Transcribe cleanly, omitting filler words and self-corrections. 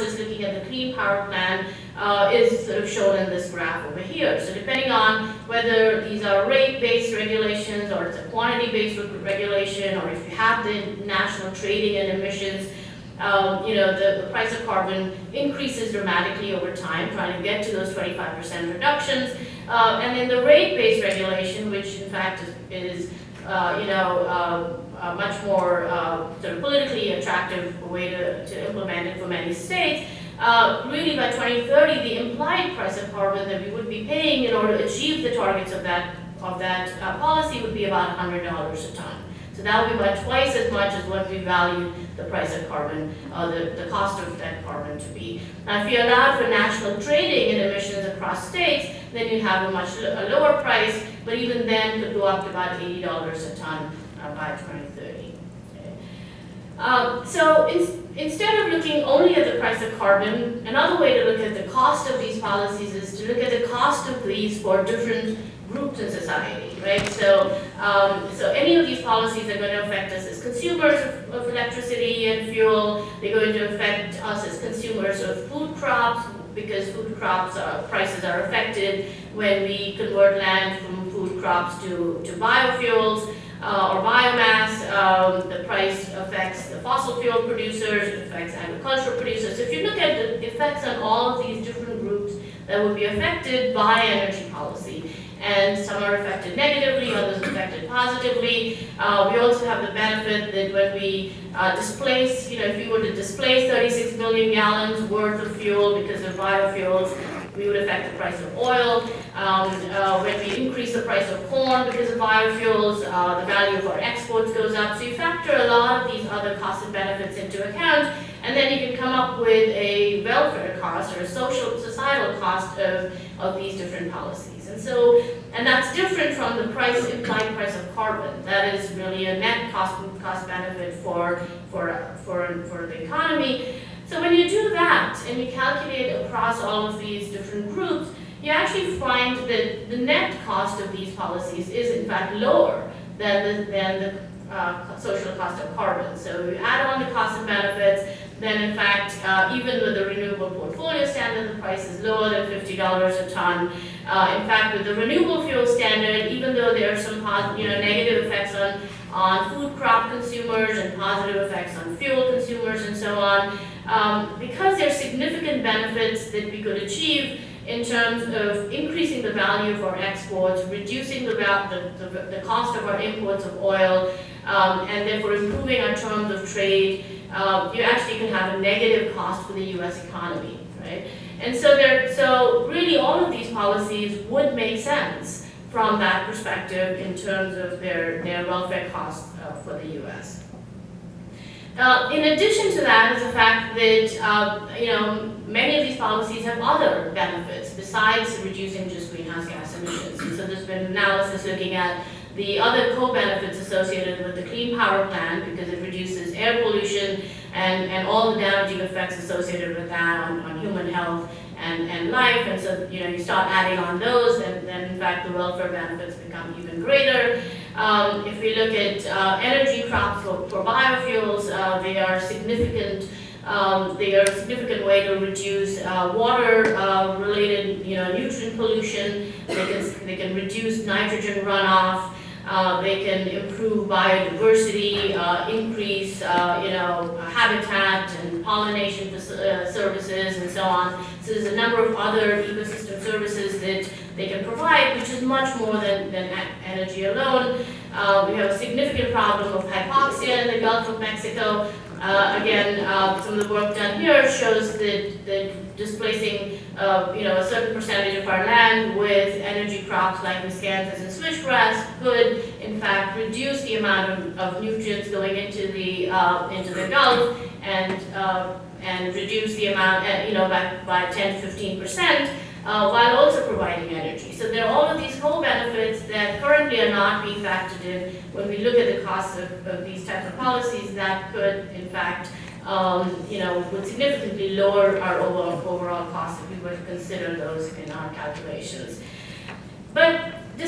analysis looking at the Clean Power Plan is sort of shown in this graph over here. So depending on whether these are rate-based regulations or it's a quantity-based regulation, or if you have the national trading and emissions, the price of carbon increases dramatically over time, trying to get to those 25% reductions. And then the rate-based regulation, which in fact is a much more sort of politically attractive way to implement it for many states, really by 2030, the implied price of carbon that we would be paying in order to achieve the targets of that policy would be about $100 a ton. So that would be about twice as much as what we value the price of carbon, the cost of that carbon to be. Now, if you allow for national trading in emissions across states, then you have a much lower price, but even then could go up to about $80 a ton by 2030. Okay. So instead of looking only at the price of carbon, another way to look at the cost of these policies is to look at the cost of these for different groups in society, right? So any of these policies are going to affect us as consumers of electricity and fuel. They're going to affect us as consumers of food crops, because food crops prices are affected when we convert land from food crops to biofuels or biomass. The price affects the fossil fuel producers, it affects agricultural producers. So if you look at the effects on all of these different groups that would be affected by energy policy, and some are affected negatively, others affected positively. We also have the benefit that when we displace, if we were to displace 36 billion gallons worth of fuel because of biofuels, we would affect the price of oil. When we increase the price of corn because of biofuels, the value of our exports goes up. So you factor a lot of these other costs and benefits into account, and then you can come up with a welfare cost or a societal cost of these different policies. And that's different from the implied price of carbon. That is really a net cost benefit for the economy. So when you do that and you calculate across all of these different groups, you actually find that the net cost of these policies is in fact lower than the social cost of carbon. So you add on the cost and benefits, then in fact, even with the renewable portfolio standard, the price is lower than $50 a ton. In fact, with the renewable fuel standard, even though there are some negative effects on food crop consumers and positive effects on fuel consumers and so on, because there are significant benefits that we could achieve in terms of increasing the value of our exports, reducing the cost of our imports of oil, and therefore improving our terms of trade, you actually can have a negative cost for the U.S. economy, right? And so really all of these policies would make sense from that perspective in terms of their welfare costs for the U.S. In addition to that is the fact that many of these policies have other benefits besides reducing just greenhouse gas emissions. And so there's been analysis looking at the other co-benefits associated with the Clean Power Plan, because it reduces air pollution and all the damaging effects associated with that on human health and life. And so you start adding on those, then in fact the welfare benefits become even greater. If we look at energy crops for biofuels, they are a significant way to reduce water-related nutrient pollution. They can reduce nitrogen runoff. They can improve biodiversity, increase habitat and pollination services and so on. So there's a number of other ecosystem services that they can provide, which is much more than energy alone. We have a significant problem of hypoxia in the Gulf of Mexico. Again, some of the work done here shows that displacing a certain percentage of our land with energy crops like miscanthus and switchgrass could in fact reduce the amount of nutrients going into the Gulf and reduce the amount by 10 to 15%. While also providing energy. So there are all of these co-benefits that currently are not being factored in when we look at the costs of these types of policies that could, in fact, would significantly lower our overall costs if we were to consider those in our calculations. But